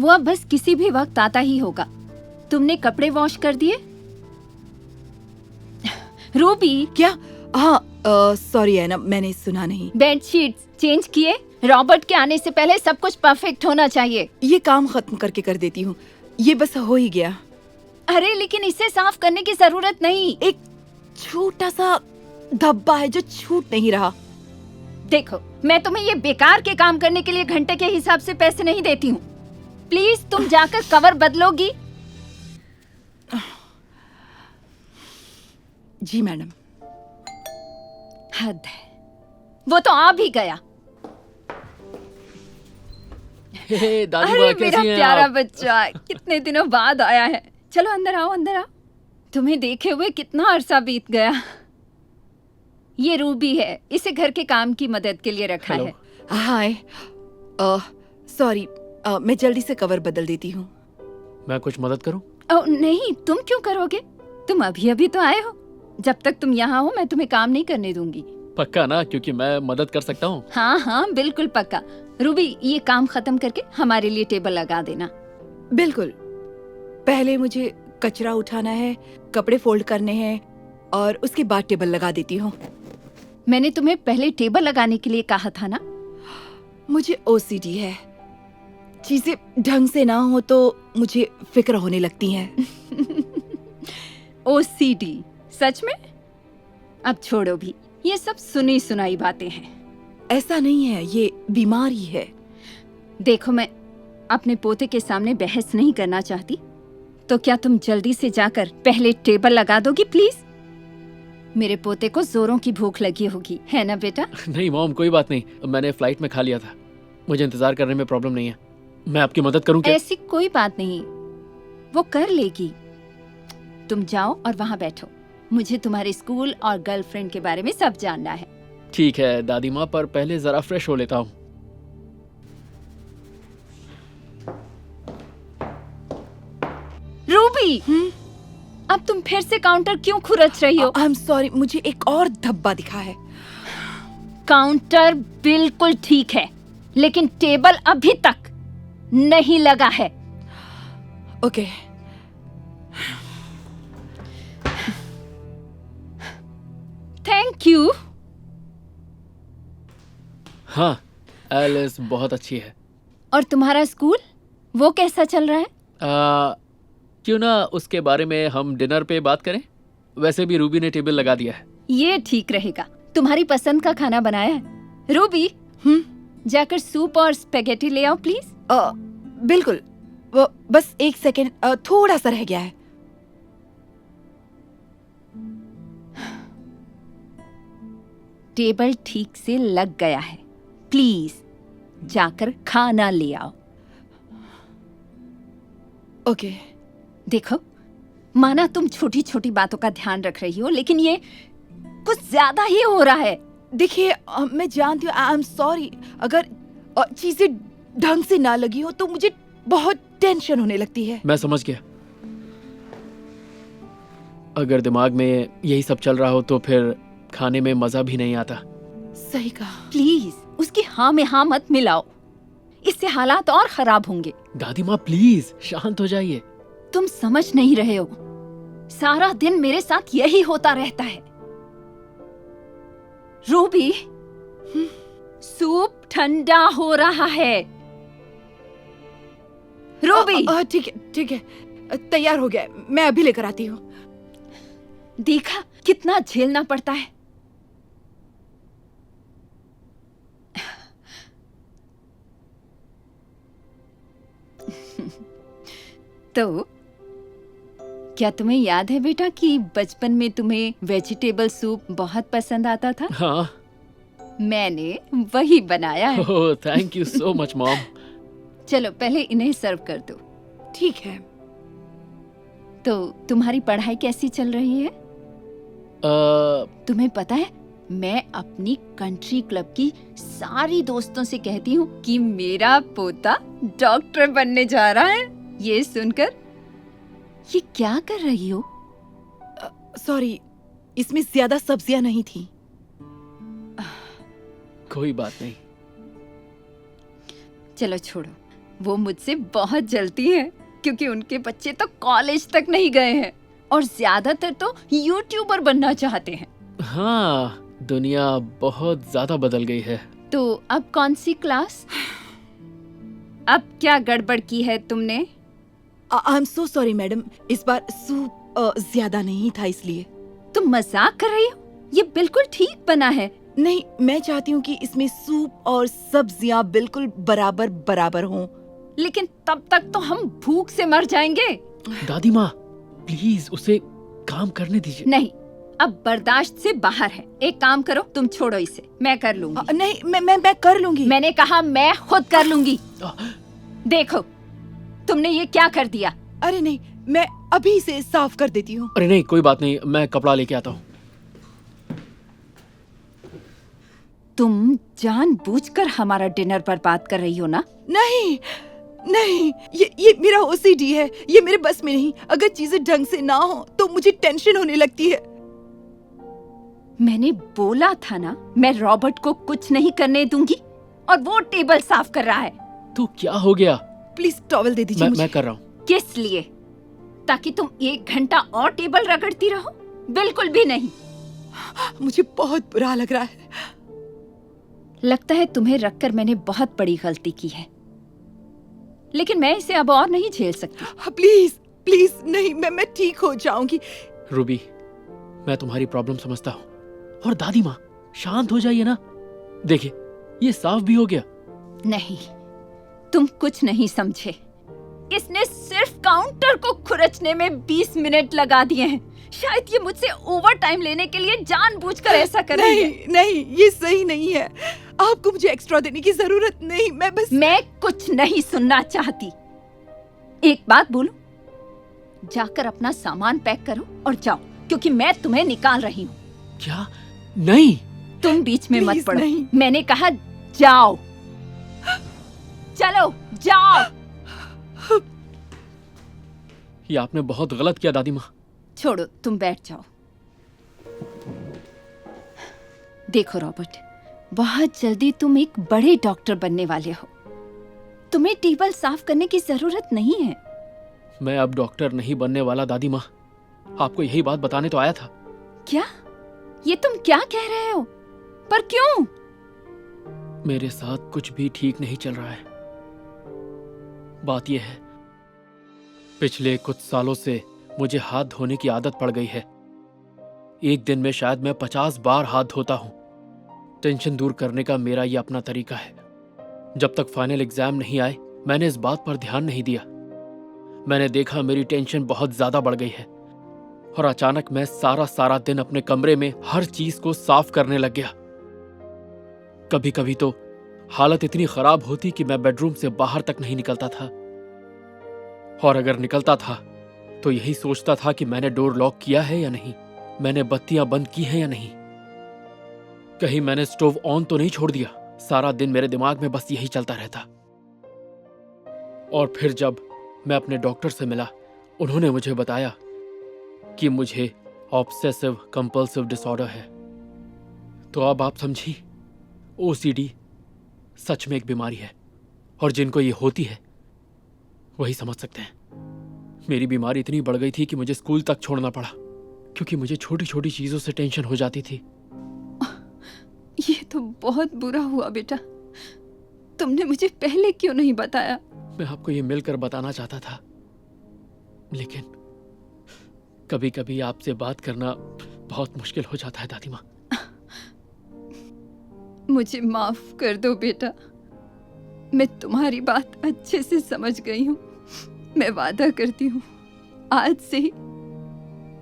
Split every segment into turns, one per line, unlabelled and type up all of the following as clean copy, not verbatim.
वो अब बस किसी भी वक्त आता ही होगा। तुमने कपड़े वॉश कर दिए? रूबी,
क्या? हाँ, सॉरी है ना, मैंने सुना नहीं।
बेडशीट्स चेंज किए? रॉबर्ट के आने से पहले सब कुछ परफेक्ट होना चाहिए।
ये काम खत्म करके कर देती हूँ, ये बस हो ही गया।
अरे लेकिन इसे साफ करने की जरूरत नहीं।
एक छोटा सा धब्बा है जो छूट नहीं रहा।
देखो, मैं तुम्हें ये बेकार के काम करने के लिए घंटे के हिसाब से पैसे नहीं देती हूँ। प्लीज तुम जाकर कवर बदलोगी?
जी मैडम।
हद है, वो तो आ भी गया।
दादी
अरे
माँ कैसी
मेरा
हैं
प्यारा
आप?
बच्चा, कितने दिनों बाद आया है। चलो अंदर आओ, अंदर आओ। तुम्हें देखे हुए कितना अरसा बीत गया। ये रूबी है, इसे घर के काम की मदद के लिए रखा
हेलो।
है।
हाय, सॉरी, मैं जल्दी से कवर बदल देती हूँ।
मैं कुछ मदद करूं?
ओ नहीं, तुम क्यों करोगे? तुम अभी अभी तो आए हो। जब तक तुम यहाँ हो मैं तुम्हें काम नहीं करने दूंगी।
पक्का ना? क्योंकि मैं मदद कर सकता हूँ।
हाँ हाँ बिल्कुल पक्का। रूबी, ये काम खत्म करके हमारे लिए टेबल लगा देना।
बिल्कुल। पहले मुझे कचरा उठाना है, कपड़े फोल्ड करने हैं और उसके बाद टेबल लगा देती हूँ।
मैंने तुम्हें पहले टेबल लगाने के लिए कहा था ना।
मुझे ओसीडी है, चीजें ढंग से ना हो तो मुझे फिक्र होने लगती है।
ओसीडी? सच में? अब छोड़ो भी, ये सब सुनी सुनाई बातें हैं।
ऐसा नहीं है, ये बीमारी है।
देखो, मैं अपने पोते के सामने बहस नहीं करना चाहती, तो क्या तुम जल्दी से जाकर पहले टेबल लगा दोगी प्लीज? मेरे पोते को जोरों की भूख लगी होगी, है ना बेटा?
नहीं मॉम, कोई बात नहीं, मैंने फ्लाइट में खा लिया था। मुझे इंतजार करने में प्रॉब्लम नहीं है। मैं आपकी मदद करूं क्या?
ऐसी कोई बात नहीं, वो कर लेगी। तुम जाओ और वहाँ बैठो। मुझे तुम्हारे स्कूल और गर्लफ्रेंड के बारे में सब जानना है।
ठीक है दादी माँ, पर पहले जरा फ्रेश हो लेता हूँ।
रूबी, अब तुम फिर से काउंटर क्यों खुरच रही हो?
आई एम सॉरी, मुझे एक और धब्बा दिखा है।
काउंटर बिल्कुल ठीक है, लेकिन टेबल अभी तक नहीं लगा है।
ओके।
Thank you.
हाँ, एलिस बहुत अच्छी है।
और तुम्हारा स्कूल, वो कैसा चल रहा है?
क्यों ना उसके बारे में हम डिनर पे बात करें? वैसे भी रूबी ने टेबल लगा दिया है।
ये ठीक रहेगा। तुम्हारी पसंद का खाना बनाया है। रूबी, जाकर सूप और स्पेगेटी ले आओ प्लीज।
बिल्कुल। वो बस एक सेकेंड, थोड़ा सा रह गया है।
टेबल ठीक से लग गया है, प्लीज जाकर खाना ले आओ।
ओके।
देखो, माना तुम छोटी छोटी बातों का ध्यान रख रही हो, लेकिन ये कुछ ज्यादा ही हो रहा है।
देखिए, मैं जानती हूँ, आई एम सॉरी। अगर चीजें ढंग से ना लगी हो तो मुझे बहुत टेंशन होने लगती है।
मैं समझ गया। अगर दिमाग में यही सब चल रहा हो तो फिर खाने में मजा भी नहीं आता।
सही कहा।
प्लीज उसकी हाँ में हाँ मत मिलाओ, इससे हालात और खराब होंगे।
दादी माँ प्लीज शांत हो जाइए।
तुम समझ नहीं रहे हो, सारा दिन मेरे साथ यही होता रहता है। रूबी, सूप ठंडा हो रहा है। रूबी,
ठीक है, ठीक है, तैयार हो गया है। मैं अभी लेकर आती हूँ।
देखा कितना झेलना पड़ता है। तो क्या तुम्हें याद है बेटा कि बचपन में तुम्हें वेजिटेबल सूप बहुत पसंद आता था?
हाँ।
मैंने वही बनाया है।
Oh, thank you so much mom.
चलो पहले इन्हें सर्व कर दो।
ठीक है।
तो तुम्हारी पढ़ाई कैसी चल रही है? तुम्हें पता है, मैं अपनी कंट्री क्लब की सारी दोस्तों से कहती हूँ कि मेरा पोता डॉक्टर बनने जा रहा है। ये सुनकर ये क्या कर रही हो?
सॉरी, इसमें ज्यादा सब्जियां नहीं थी।
कोई बात नहीं।
चलो छोड़ो, वो मुझसे बहुत जलती हैं क्योंकि उनके बच्चे तो कॉलेज तक नहीं गए हैं और ज्यादातर तो यूट्यूबर बनना चाहते हैं।
हाँ, दुनिया बहुत ज्यादा बदल गई है।
तो अब कौन सी क्लास? अब क्या गड़बड़ की है तुमने?
I am so sorry madam, इस बार सूप ज्यादा नहीं था इसलिए।
तुम मजाक कर रही हो? ये बिल्कुल ठीक बना है।
नहीं, मैं चाहती हूँ कि इसमें सूप और सब्जियाँ बिल्कुल बराबर बराबर हों।
लेकिन तब तक तो हम भूख से मर जाएंगे।
दादी माँ, प्लीज उसे काम करने दीजिए।
नहीं, अब बर्दाश्त से बाहर है। एक काम करो, तुम छोड़ो इसे, मैं कर लूंगी।
नहीं, मैं कर लूंगी।
मैंने कहा मैं खुद कर लूंगी। देखो तुमने ये क्या कर दिया।
अरे नहीं, मैं अभी इसे साफ कर देती हूँ।
अरे नहीं, कोई बात नहीं, मैं कपड़ा लेके आता हूँ।
तुम जानबूझकर हमारा डिनर बर्बाद कर रही हो ना?
नहीं नहीं, ये मेरा ओसीडी है, ये मेरे बस में नहीं। अगर चीजें ढंग से ना हो तो मुझे टेंशन होने लगती है।
मैंने बोला था ना, मैं रॉबर्ट को कुछ नहीं करने दूंगी और वो टेबल साफ कर रहा है।
तो क्या हो गया?
प्लीज टॉवल दे दीजिए मुझे।
मैं कर रहा हूँ।
किस लिए? ताकि तुम 1 घंटा और टेबल रगड़ती रहो? बिल्कुल भी नहीं।
मुझे बहुत बुरा लग रहा है।
लगता है तुम्हें रखकर मैंने बहुत बड़ी गलती की है, लेकिन मैं इसे अब और नहीं झेल सकती।
प्लीज प्लीज नहीं, मैं ठीक हो जाऊंगी।
रूबी, मैं तुम्हारी प्रॉब्लम समझता हूँ। और दादी माँ, शांत हो जाइए ना। देखिए, ये साफ भी हो गया।
नहीं, तुम कुछ नहीं समझे। इसने सिर्फ काउंटर को खुरचने में 20 मिनट लगा दिए हैं। शायद ये मुझसे ओवर टाइम लेने के लिए जानबूझकर ऐसा कर रही है।
नहीं, ये सही नहीं है। आपको मुझे एक्स्ट्रा देने की जरूरत नहीं। मैं
कुछ नहीं सुनना चाहती। एक बात बोलूं, जाकर अपना सामान पैक करो और जाओ, क्योंकि मैं तुम्हें निकाल रही हूँ।
क्या? नहीं,
तुम बीच में मत पड़ो।
नहीं।
मैंने कहा जाओ। चलो जाओ।
ये आपने बहुत गलत किया दादी माँ।
छोड़ो, तुम बैठ जाओ। देखो रॉबर्ट, बहुत जल्दी तुम एक बड़े डॉक्टर बनने वाले हो। तुम्हें टेबल साफ करने की जरूरत नहीं है।
मैं अब डॉक्टर नहीं बनने वाला दादी माँ। आपको यही बात बताने तो आया था।
क्या? ये तुम क्या कह रहे हो? पर क्यों?
मेरे साथ कुछ भी ठीक नहीं चल रहा है। बात यह है, पिछले कुछ सालों से मुझे हाथ धोने की आदत पड़ गई है। एक दिन में शायद मैं 50 बार हाथ धोता हूं। टेंशन दूर करने का मेरा ये अपना तरीका है। जब तक फाइनल एग्जाम नहीं आए, मैंने इस बात पर ध्यान नहीं दिया। मैंने देखा मेरी टेंशन बहुत ज्यादा बढ़ गई है और अचानक मैं सारा दिन अपने कमरे में हर चीज को साफ करने लग गया। कभी कभी तो हालत इतनी खराब होती कि मैं बेडरूम से बाहर तक नहीं निकलता था, और अगर निकलता था तो यही सोचता था कि मैंने डोर लॉक किया है या नहीं, मैंने बत्तियां बंद की हैं या नहीं, कहीं मैंने स्टोव ऑन तो नहीं छोड़ दिया। सारा दिन मेरे दिमाग में बस यही चलता रहता। और फिर जब मैं अपने डॉक्टर से मिला, उन्होंने मुझे बताया कि मुझे ऑब्सेसिव कंपल्सिव डिसऑर्डर है। तो अब आप समझी, ओसीडी सच में एक बीमारी है, और जिनको ये होती है वही समझ सकते हैं। मेरी बीमारी इतनी बढ़ गई थी कि मुझे स्कूल तक छोड़ना पड़ा, क्योंकि मुझे छोटी छोटी चीजों से टेंशन हो जाती थी।
ये तो बहुत बुरा हुआ बेटा। तुमने मुझे पहले क्यों नहीं बताया?
मैं आपको ये मिलकर बताना चाहता था, लेकिन कभी कभी आपसे बात करना बहुत मुश्किल हो जाता है दादी माँ।
मुझे माफ कर दो बेटा। मैं तुम्हारी बात अच्छे से समझ गई हूँ। मैं वादा करती हूँ, आज से ही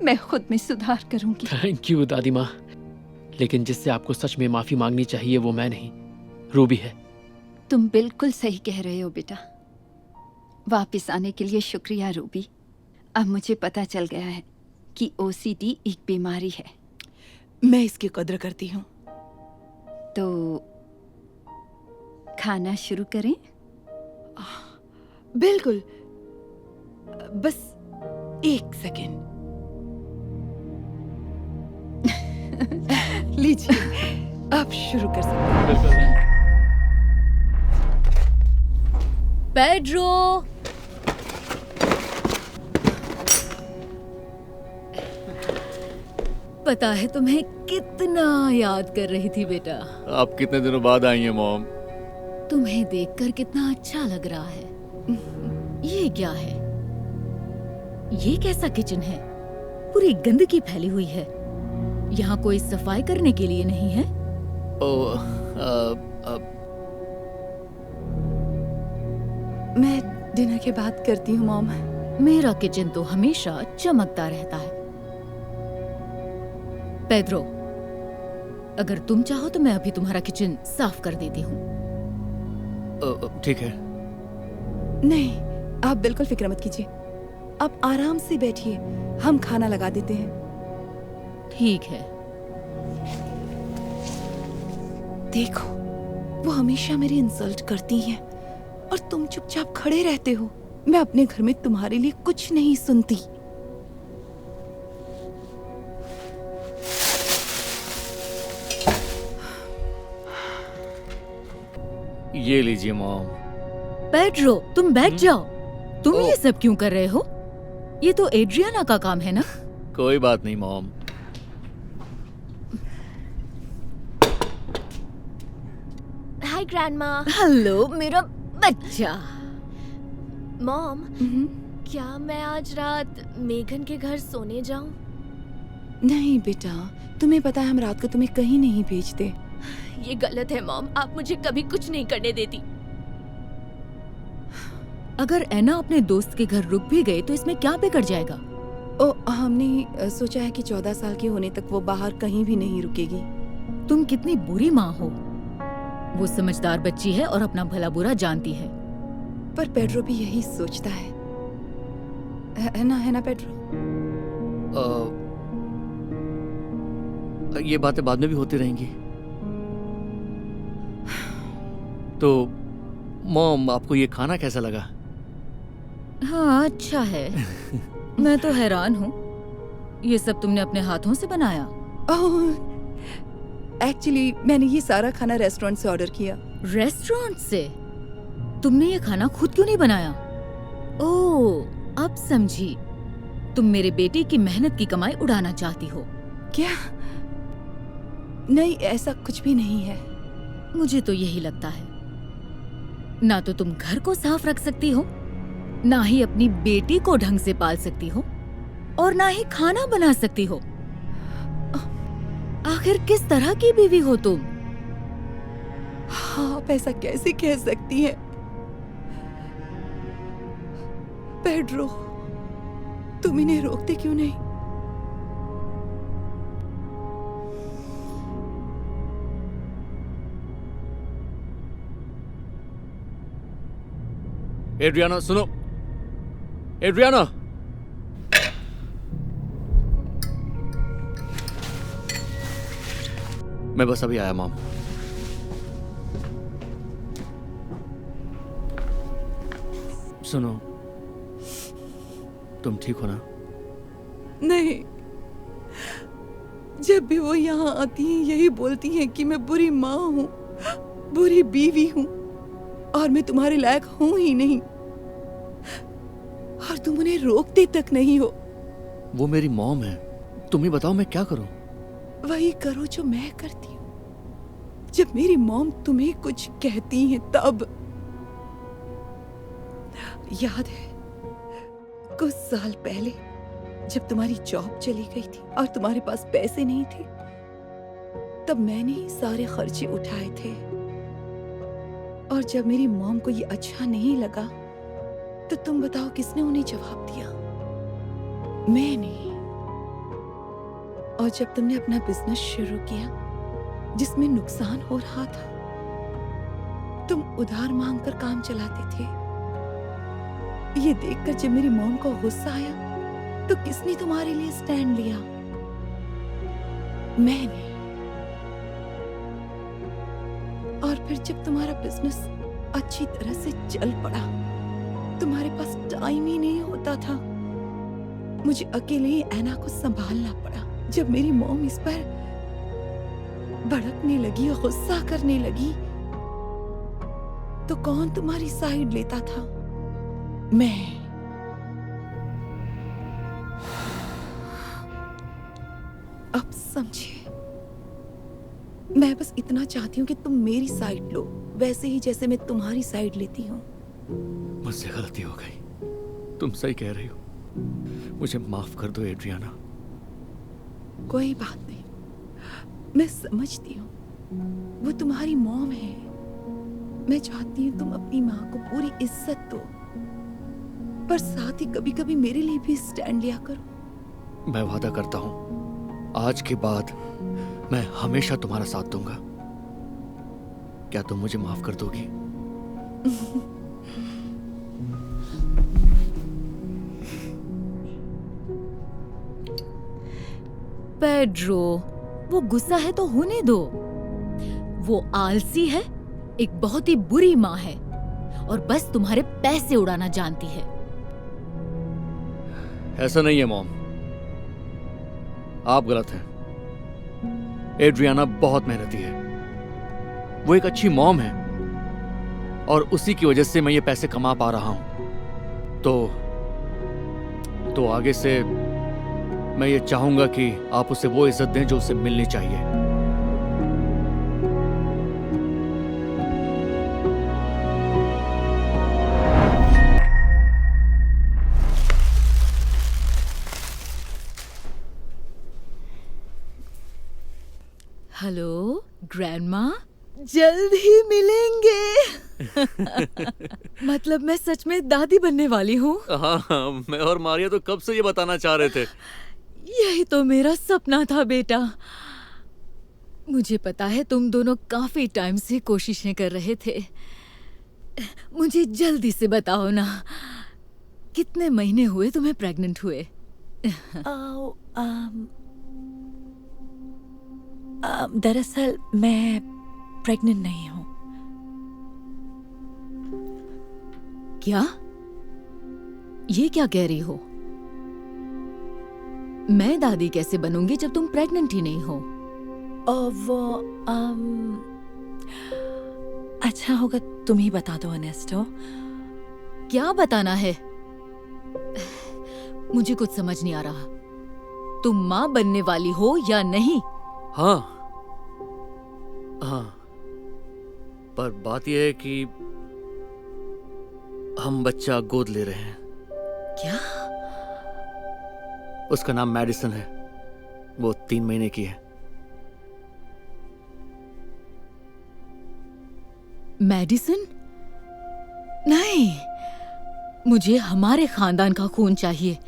मैं खुद में सुधार करूंगी।
थैंक यू दादी माँ, लेकिन जिससे आपको सच में माफी मांगनी चाहिए वो मैं नहीं, रूबी है।
तुम बिल्कुल सही कह रहे हो बेटा। वापस आने के लिए शुक्रिया रूबी। अब मुझे पता चल गया है कि ओसीडी एक बीमारी है।
मैं इसकी कद्र करती हूँ।
तो खाना शुरू करें?
बिल्कुल, बस 1 सेकेंड। लीजिए, आप शुरू कर सकते हैं।
पेड्रो, पता है तुम्हें कितना याद कर रही थी बेटा।
आप कितने दिनों बाद आई हैं मॉम?
तुम्हें देखकर कितना अच्छा लग रहा है। ये क्या है? ये कैसा किचन है? पूरी गंदगी फैली हुई है। यहाँ कोई सफाई करने के लिए नहीं है?
मैं डिनर के बाद करती हूँ मॉम।
मेरा किचन तो हमेशा चमकता रहता है। पेड्रो, अगर तुम चाहो तो मैं अभी तुम्हारा किचन साफ कर देती हूँ।
ठीक है।
नहीं, आप बिल्कुल फिक्र मत कीजिए। आप आराम से बैठिए, हम खाना लगा देते हैं।
ठीक है।
देखो, वो हमेशा मेरी इंसल्ट करती हैं और तुम चुपचाप खड़े रहते हो। मैं अपने घर में तुम्हारे लिए कुछ नहीं सुनती।
ये लीजिए मॉम।
पेड्रो, तुम बैठ जाओ। तुम ये सब क्यों कर रहे हो? ये तो एड्रियाना का काम है ना?
कोई बात नहीं मॉम।
हाय ग्रैंडमा।
हेलो मेरा बच्चा।
मॉम, क्या मैं आज रात मेघन के घर सोने जाऊं?
नहीं बेटा, तुम्हें पता है हम रात को तुम्हें कहीं नहीं भेजते।
ये गलत है मॉम, आप मुझे कभी कुछ नहीं करने देती।
अगर ऐना अपने दोस्त के घर रुक भी गए तो इसमें क्या बिगड़ जाएगा?
हमने सोचा है कि 14 साल की होने तक वो बाहर कहीं भी नहीं रुकेगी।
तुम कितनी बुरी माँ हो। वो समझदार बच्ची है और अपना भला बुरा जानती है।
पर पेड्रो भी यही सोचता है ना पेड्रो?
ये बातें बाद में भी होती रहेंगी। तो मॉम, आपको ये खाना कैसा लगा?
हाँ, अच्छा है। मैं तो हैरान हूँ, ये सब तुमने अपने हाथों से बनाया?
एक्चुअली मैंने ये सारा खाना रेस्टोरेंट से ऑर्डर किया।
रेस्टोरेंट से? तुमने ये खाना खुद क्यों नहीं बनाया? ओह, अब समझी। तुम मेरे बेटे की मेहनत की कमाई उड़ाना चाहती हो।
क्या? नहीं, ऐसा कुछ भी नहीं है।
मुझे तो यही लगता है। ना तो तुम घर को साफ रख सकती हो, ना ही अपनी बेटी को ढंग से पाल सकती हो, और ना ही खाना बना सकती हो। आखिर किस तरह की बीवी हो तुम?
हाँ, आप ऐसा कैसे कह सकती हैं? पेड्रो, तुम इन्हें रोकते क्यों नहीं?
एड्रियाना, सुनो। एड्रियाना, मैं बस अभी आया मॉम। सुनो, तुम ठीक हो ना?
नहीं, जब भी वो यहाँ आती हैं यही बोलती हैं कि मैं बुरी माँ हूँ, बुरी बीवी हूँ और मैं तुम्हारे लायक हूँ ही नहीं, और तुम उन्हें रोकते तक नहीं हो।
वो मेरी मॉम है, तुम ही बताओ मैं क्या करूं?
वही करो जो मैं करती हूँ। जब मेरी मॉम तुम्हें कुछ कहती है तब। याद है कुछ साल पहले जब तुम्हारी जॉब चली गई थी और तुम्हारे पास पैसे नहीं थे, तब मैंने ही सारे खर्चे उठाए थे। और जब मेरी मॉम को ये अच्छा नहीं लगा तो तुम बताओ किसने उन्हें जवाब दिया? मैंने। और जब तुमने अपना बिजनेस शुरू किया जिसमें नुकसान हो रहा था, तुम उधार मांगकर काम चलाते थे। ये देखकर जब मेरी मॉम को गुस्सा आया तो किसने तुम्हारे लिए स्टैंड लिया? मैंने। और फिर जब तुम्हारा बिजनेस अच्छी तरह से चल पड़ा, तुम्हारे पास टाइम ही नहीं होता था। मुझे अकेले ही ऐना को संभालना पड़ा। जब मेरी मॉम इस पर भड़कने लगी और गुस्सा करने लगी तो कौन तुम्हारी साइड लेता था? मैं। अब समझिए, मैं बस इतना चाहती हूँ कि तुम मेरी साइड लो, वैसे ही जैसे मैं तुम्हारी साइड लेती हूँ।
मुझसे गलती हो गई, तुम सही कह रही हो, मुझे माफ कर दो एड्रियाना।
कोई बात नहीं, मैं समझती हूँ, वो तुम्हारी मॉम है। मैं चाहती हूँ तुम अपनी माँ को पूरी इज्जत दो, पर साथ ही कभी कभी मेरे लिए भी स्टैंड लिया करो।
मैं वादा करता हूँ, आज के बाद मैं हमेशा तुम्हारा साथ दूंगा। क्या तुम मुझे माफ कर दोगी?
पेड्रो, वो गुस्सा है तो होने दो। वो आलसी है, एक बहुत ही बुरी माँ है और बस तुम्हारे पैसे उड़ाना जानती है।
ऐसा नहीं है मॉम, आप गलत हैं। एड्रियाना बहुत मेहनती है, वो एक अच्छी मॉम है और उसी की वजह से मैं ये पैसे कमा पा रहा हूं। तो आगे से मैं ये चाहूंगा कि आप उसे वो इज्जत दें जो उसे मिलनी चाहिए।
हेलो ग्रैंडमा, जल्द ही मिलेंगे। मतलब मैं सच में दादी बनने वाली हूँ।
हाँ, मैं और मारिया तो कब से ये बताना चाह रहे थे।
यही तो मेरा सपना था बेटा। मुझे पता है तुम दोनों काफी टाइम से कोशिशें कर रहे थे। मुझे जल्दी से बताओ ना, कितने महीने हुए तुम्हें प्रेग्नेंट हुए?
दरअसल मैं प्रेग्नेंट नहीं हूँ।
क्या? ये क्या कह रही हो? मैं दादी कैसे बनूंगी जब तुम प्रेग्नेंट ही नहीं हो?
वो अच्छा होगा तुम ही बता दो अनेस्टो।
क्या बताना है? मुझे कुछ समझ नहीं आ रहा। तुम माँ बनने वाली हो या नहीं?
हाँ, पर बात यह है कि हम बच्चा गोद ले रहे हैं।
क्या?
उसका नाम मैडिसन है, वो 3 महीने की है।
मेडिसिन? नहीं, मुझे हमारे खानदान का खून चाहिए।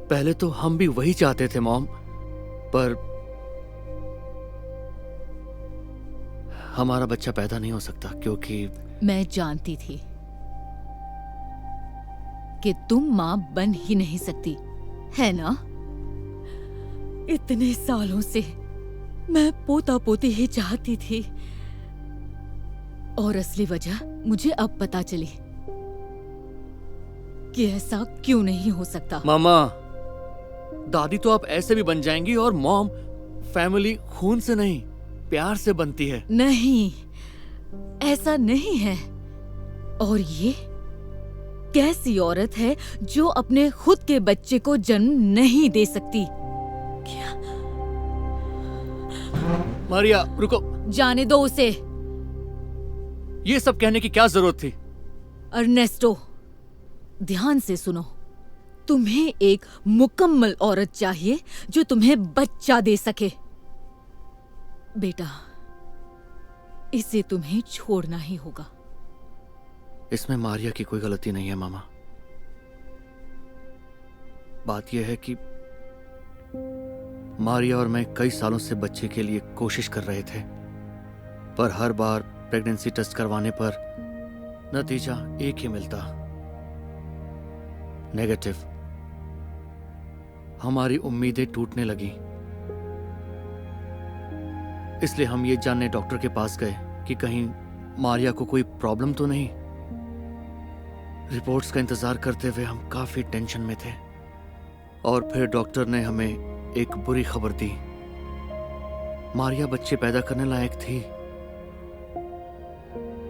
पहले तो हम भी वही चाहते थे मॉम, पर हमारा बच्चा पैदा नहीं हो सकता क्योंकि
मैं जानती थी कि तुम माँ बन ही नहीं सकती, है ना? इतने सालों से मैं पोता पोती ही चाहती थी और असली वजह मुझे अब पता चली कि ऐसा क्यों नहीं हो सकता।
मामा, दादी तो आप ऐसे भी बन जाएंगी और मॉम फैमिली खून से नहीं प्यार से बनती है।
नहीं, ऐसा नहीं है। और ये कैसी औरत है जो अपने खुद के बच्चे को जन्म नहीं दे सकती? क्या?
मारिया रुको,
जाने दो उसे।
ये सब कहने की क्या जरूरत थी?
अर्नेस्टो, ध्यान से सुनो। तुम्हें एक मुकम्मल औरत चाहिए जो तुम्हें बच्चा दे सके। बेटा, इसे तुम्हें छोड़ना ही होगा।
इसमें मारिया की कोई गलती नहीं है मामा। बात यह है कि मारिया और मैं कई सालों से बच्चे के लिए कोशिश कर रहे थे, पर हर बार प्रेगनेंसी टेस्ट करवाने पर नतीजा एक ही मिलता, नेगेटिव। हमारी उम्मीदें टूटने लगी, इसलिए हम ये जानने डॉक्टर के पास गए कि कहीं मारिया को कोई प्रॉब्लम तो नहीं। रिपोर्ट्स का इंतजार करते हुए हम काफी टेंशन में थे और फिर डॉक्टर ने हमें एक बुरी खबर दी। मारिया बच्चे पैदा करने लायक थी,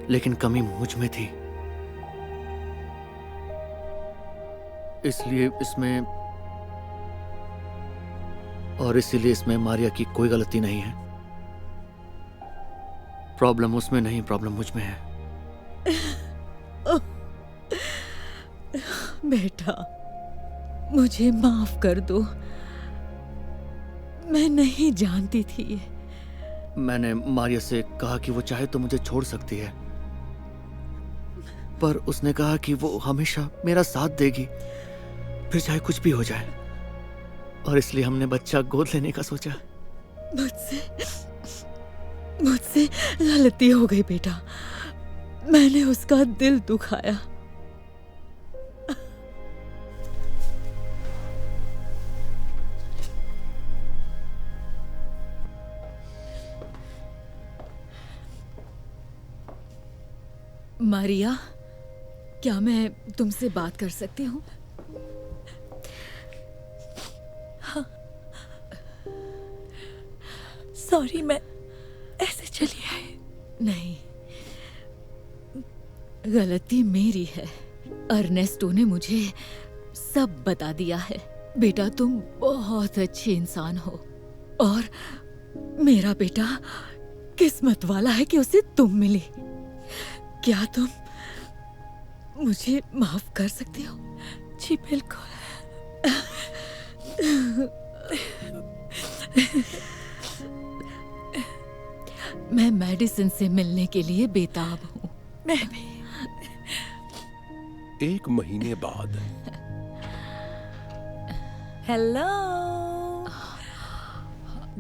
लेकिन कमी मुझ में थी, इसलिए इसमें मारिया की कोई गलती नहीं है। प्रॉब्लम उसमें नहीं, प्रॉब्लम मुझ में है।
बेटा, मुझे माफ कर दो, मैं नहीं जानती थी।
मैंने मारिया से कहा कि वो चाहे तो मुझे छोड़ सकती है, पर उसने कहा कि वो हमेशा मेरा साथ देगी, फिर चाहे कुछ भी हो जाए। और इसलिए हमने बच्चा गोद लेने का सोचा।
मुझसे गलती हो गई बेटा, मैंने उसका दिल दुखाया। मारिया, क्या मैं तुमसे बात कर सकती हूँ?
सॉरी, मैं ऐसे चली आई।
नहीं, गलती मेरी है। अर्नेस्टो ने मुझे सब बता दिया है। बेटा, तुम बहुत अच्छे इंसान हो और मेरा बेटा किस्मत वाला है कि उसे तुम मिली। क्या तुम मुझे माफ कर सकती हो?
जी बिल्कुल।
मैं मेडिसिन से मिलने के लिए बेताब हूँ।
मैं भी।
1 महीने बाद।
हेलो,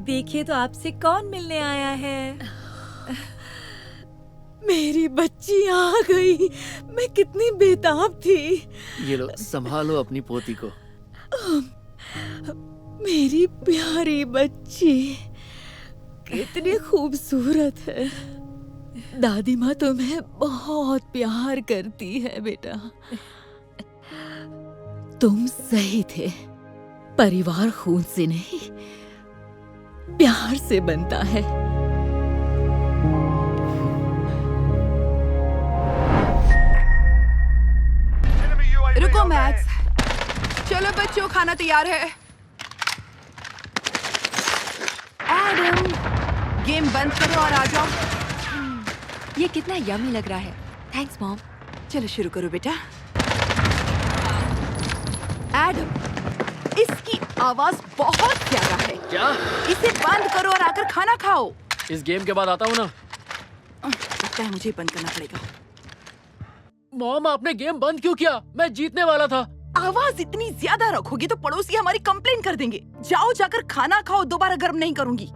देखिए तो आपसे कौन मिलने आया है।
मेरी बच्ची आ गई। मैं कितनी बेताब थी।
ये लो, संभालो अपनी पोती को।
मेरी प्यारी बच्ची कितनी खूबसूरत है। दादी माँ तुम्हें बहुत प्यार करती है बेटा। तुम सही थे, परिवार खून से नहीं प्यार से बनता है।
रुको मैक्स, चलो बच्चों, खाना तैयार है। एडम, गेम बंद करो और आ जाओ।
ये कितना यम्मी लग रहा है। Thanks mom.
चलो शुरू करो बेटा। एडम, इसकी आवाज बहुत प्यारा है।
क्या?
इसे बंद करो और आकर खाना खाओ।
इस गेम के बाद आता हूँ ना।
लगता है मुझे बंद करना पड़ेगा।
मॉम, आपने गेम बंद क्यों किया? मैं जीतने वाला था।
आवाज इतनी ज्यादा रखोगी तो पड़ोसी हमारी कंप्लेन कर देंगे। जाओ, जाकर खाना खाओ, दोबारा गर्म नहीं करूंगी।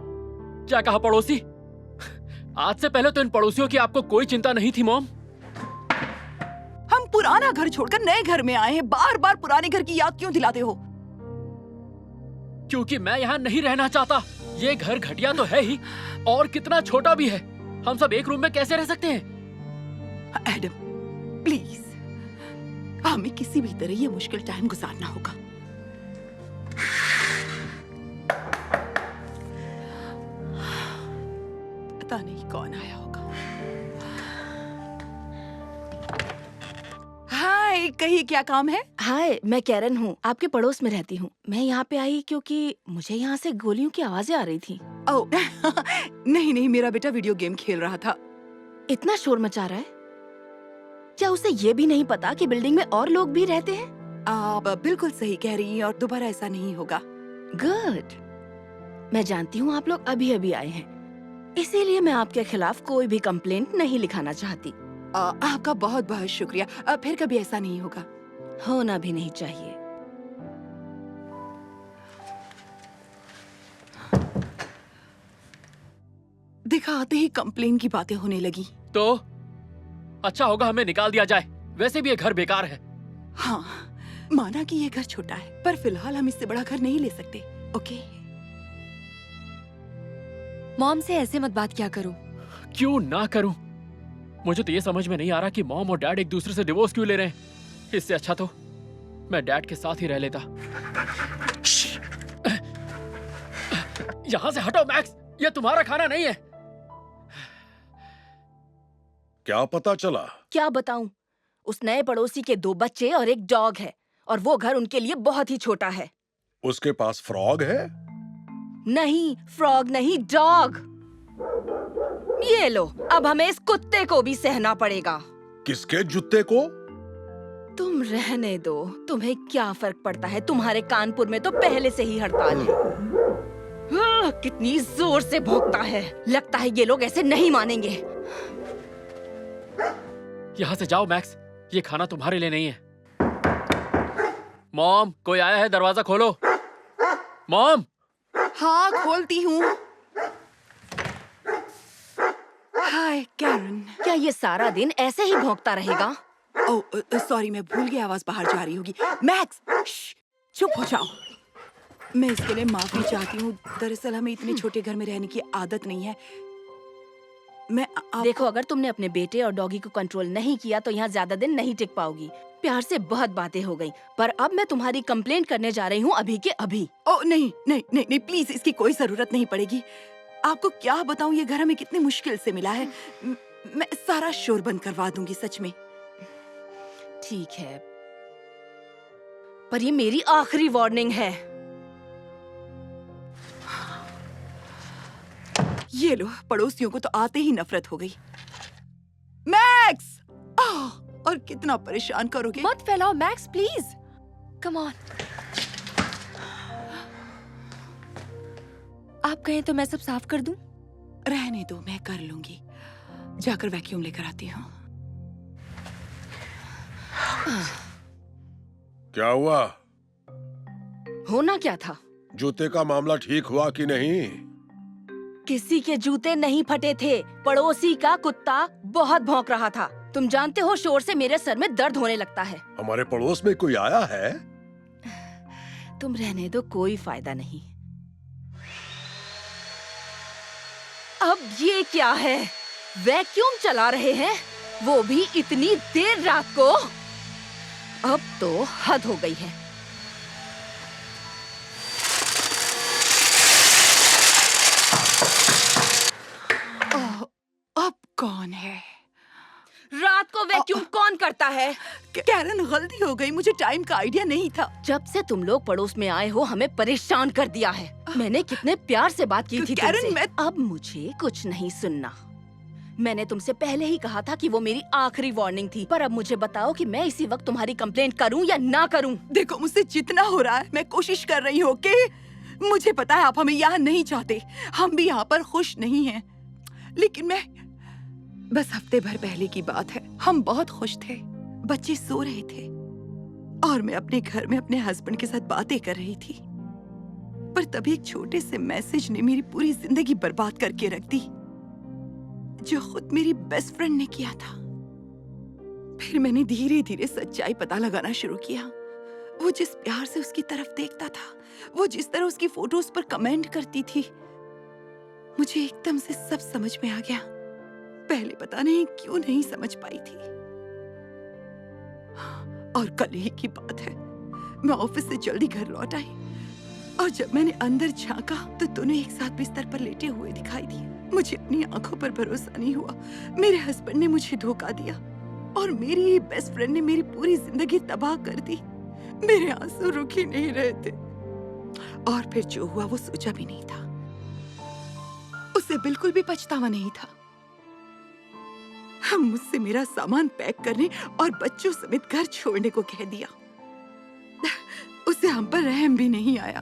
क्या कहा पड़ोसी? आज से पहले तो इन पड़ोसियों की आपको कोई चिंता नहीं थी मॉम।
हम पुराना घर छोड़कर नए घर में आए हैं, बार बार पुराने घर की याद क्यों दिलाते हो?
क्योंकि मैं यहाँ नहीं रहना चाहता। ये घर घटिया तो है ही, और कितना छोटा भी है। हम सब एक रूम में कैसे रह सकते हैं?
एडम, प्लीज, हमें किसी भी तरह ये मुश्किल टाइम गुजारना होगा। पता नहीं कौन आया होगा। हाय, कहिए क्या काम है?
हाय, मैं कैरन हूँ, आपके पड़ोस में रहती हूँ। मैं यहाँ पे आई क्योंकि मुझे यहाँ से गोलियों की आवाजें आ रही थी।
ओह नहीं, मेरा बेटा वीडियो गेम खेल रहा था।
इतना शोर मचा रहा है, क्या उसे ये भी नहीं पता कि बिल्डिंग में और लोग भी रहते हैं?
आप बिल्कुल सही कह रही हैं और दोबारा ऐसा नहीं होगा।
गुड। मैं जानती हूँ आप लोग अभी अभी आए हैं, इसीलिए मैं आपके खिलाफ कोई भी कंप्लेंट नहीं लिखाना चाहती।
आपका बहुत बहुत शुक्रिया। फिर कभी ऐसा नहीं होगा।
होना भी नहीं चाहिए।
देखा, आते ही कंप्लेन की बातें होने लगी।
तो अच्छा होगा हमें निकाल दिया जाए। वैसे भी ये घर बेकार है।
हाँ, माना कि ये घर छोटा है, पर फिलहाल हम इससे बड़ा घर नहीं ले सकते। ओके?
मॉम से ऐसे मत बात क्या करूं।
क्यों ना करूं? मुझे तो ये समझ में नहीं आ रहा कि मॉम और डैड एक दूसरे से डिवोर्स क्यों ले रहे हैं। इससे अच्छा तो मैं डैड के साथ ही रह लेता। यहाँ से हटो मैक्स, ये तुम्हारा खाना नहीं है।
क्या पता चला?
क्या बताऊं? उस नए पड़ोसी के 2 बच्चे और एक डॉग है, और वो घर उनके लिए बहुत ही छोटा है।
उसके पास फ्रॉग है?
नहीं, फ्रॉग नहीं, डॉग। ये लो, अब हमें इस कुत्ते को भी सहना पड़ेगा।
किसके जूते को?
तुम रहने दो, तुम्हें क्या फर्क पड़ता है? तुम्हारे कानपुर में तो पहले से ही हड़ताल है। कितनी जोर से भौंकता है। लगता है ये लोग ऐसे नहीं मानेंगे।
यहाँ से जाओ मैक्स, ये खाना तुम्हारे लिए नहीं है। मॉम, कोई आया है, दरवाजा खोलो। मॉम।
हाँ, खोलती हूँ। हाय कैरन।
क्या ये सारा दिन ऐसे ही भौंकता रहेगा?
ओह सॉरी, मैं भूल गई आवाज बाहर जा रही होगी। मैक्स, चुप हो जाओ। मैं इसके लिए माफी चाहती हूँ। दरअसल हमें इतने छोटे घर में रहने की आदत नहीं है।
देखो, अगर तुमने अपने बेटे और डॉगी को कंट्रोल नहीं किया तो यहाँ ज्यादा दिन नहीं टिक पाओगी। प्यार से बहुत बातें हो गई, पर अब मैं तुम्हारी कंप्लेंट करने जा रही हूँ, अभी के अभी।
ओह नहीं नहीं नहीं नहीं, प्लीज, इसकी कोई जरूरत नहीं पड़ेगी। आपको क्या बताऊँ, ये घर हमें कितनी मुश्किल से मिला है। मैं सारा शोर बंद करवा दूंगी, सच में।
ठीक है, पर ये मेरी आखिरी वार्निंग है।
ये लो, पड़ोसियों को तो आते ही नफरत हो गई। मैक्स! और कितना परेशान करोगे?
मत फैलाओ मैक्स, प्लीज। Come on. आप कहें तो मैं सब साफ कर दूं?
रहने दो, मैं कर लूंगी। जाकर वैक्यूम लेकर आती हूँ।
क्या हुआ?
होना क्या था?
जूते का मामला ठीक हुआ कि नहीं?
किसी के जूते नहीं फटे थे। पड़ोसी का कुत्ता बहुत भौंक रहा था। तुम जानते हो, शोर से मेरे सर में दर्द होने लगता है।
हमारे पड़ोस में कोई आया है?
तुम रहने दो, कोई फायदा नहीं। अब ये क्या है? वैक्यूम चला रहे हैं, वो भी इतनी देर रात को। अब तो हद हो गई है।
अब कौन है?
रात को वैक्यूम कौन करता है?
कैरन, गलती हो गई, मुझे टाइम का आइडिया नहीं था।
जब से तुम लोग पड़ोस में आए हो, हमें परेशान कर दिया है। मैंने कितने प्यार से बात की थी
कैरन,
तुमसे। अब मुझे कुछ नहीं सुनना। मैंने तुमसे पहले ही कहा था कि वो मेरी आखिरी वार्निंग थी, पर अब मुझे बताओ कि मैं इसी वक्त तुम्हारी कंप्लेंट करूं या ना करूं?
देखो, मुझसे जितना हो रहा है मैं कोशिश कर रही हूँ। ओके, मुझे पता है आप हमें यहाँ नहीं चाहते, हम भी यहाँ पर खुश नहीं हैं। लेकिन मैं, बस हफ्ते भर पहले की बात है, हम बहुत खुश थे, बच्चे सो रहे थे और मैं अपने घर में अपने हस्बैंड के साथ बातें कर रही थी। पर तभी एक छोटे से मैसेज ने मेरी पूरी जिंदगी बर्बाद करके रख दी, जो खुद मेरी बेस्ट फ्रेंड ने किया था। फिर मैंने धीरे धीरे सच्चाई पता लगाना शुरू किया। वो जिस प्यार से उसकी तरफ देखता था, वो जिस तरह उसकी फोटोज पर कमेंट करती थी, मुझे एकदम से सब समझ में आ गया। पहले पता नहीं क्यों नहीं समझ पाई थी। और कल ही की बात है, मैं ऑफिस से जल्दी घर लौट आई और जब मैंने अंदर झांका तो दोनों एक साथ बिस्तर पर लेटे हुए दिखाई दिए। मुझे अपनी आंखों पर भरोसा नहीं हुआ। मेरे हस्बैंड ने मुझे धोखा दिया और मेरी ही बेस्ट फ्रेंड ने मेरी पूरी जिंदगी तबाह कर दी। मेरे आंसू रुक ही नहीं रहे थे। और फिर जो हुआ वो सोचा भी नहीं था। उसे बिल्कुल भी पछतावा नहीं था। हम मुझसे मेरा सामान पैक करने और बच्चों समेत घर छोड़ने को कह दिया। उसे हम पर रहम भी नहीं आया।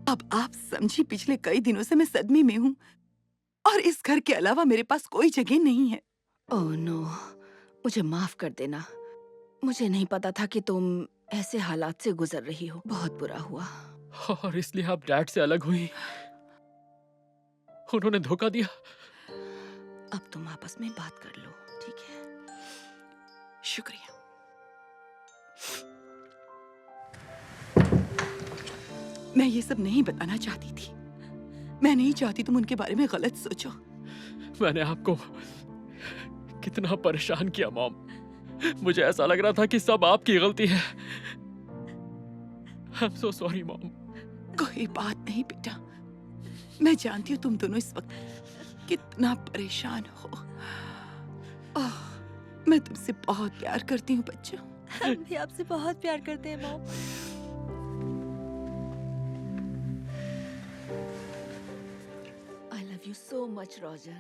अब आप समझी, पिछले कई दिनों से मैं सदमे में हूँ और इस घर के अलावा मेरे पास कोई जगह नहीं है।
ओह नो, मुझे माफ कर देना। मुझे नहीं पता था कि तुम ऐसे हालात से गुजर रही हो। बहुत बुरा हुआ।
और इसलिए आप डैड से अलग हुई? उन्होंने धोखा दिया?
अब तुम आपस में बात कर लो, ठीक है?
शुक्रिया। मैं ये सब नहीं बताना चाहती थी। मैं नहीं चाहती तुम उनके बारे में गलत सोचो।
मैंने आपको कितना परेशान किया मॉम। मुझे ऐसा लग रहा था कि सब आपकी गलती है। I'm so sorry mom.
कोई बात नहीं बेटा, मैं जानती हूँ तुम दोनों इस वक्त कितना परेशान हो। ओह, मैं तुमसे बहुत प्यार करती हूँ बच्चों।
हम भी आपसे बहुत प्यार करते हैं mom.
I love you so much, Roger.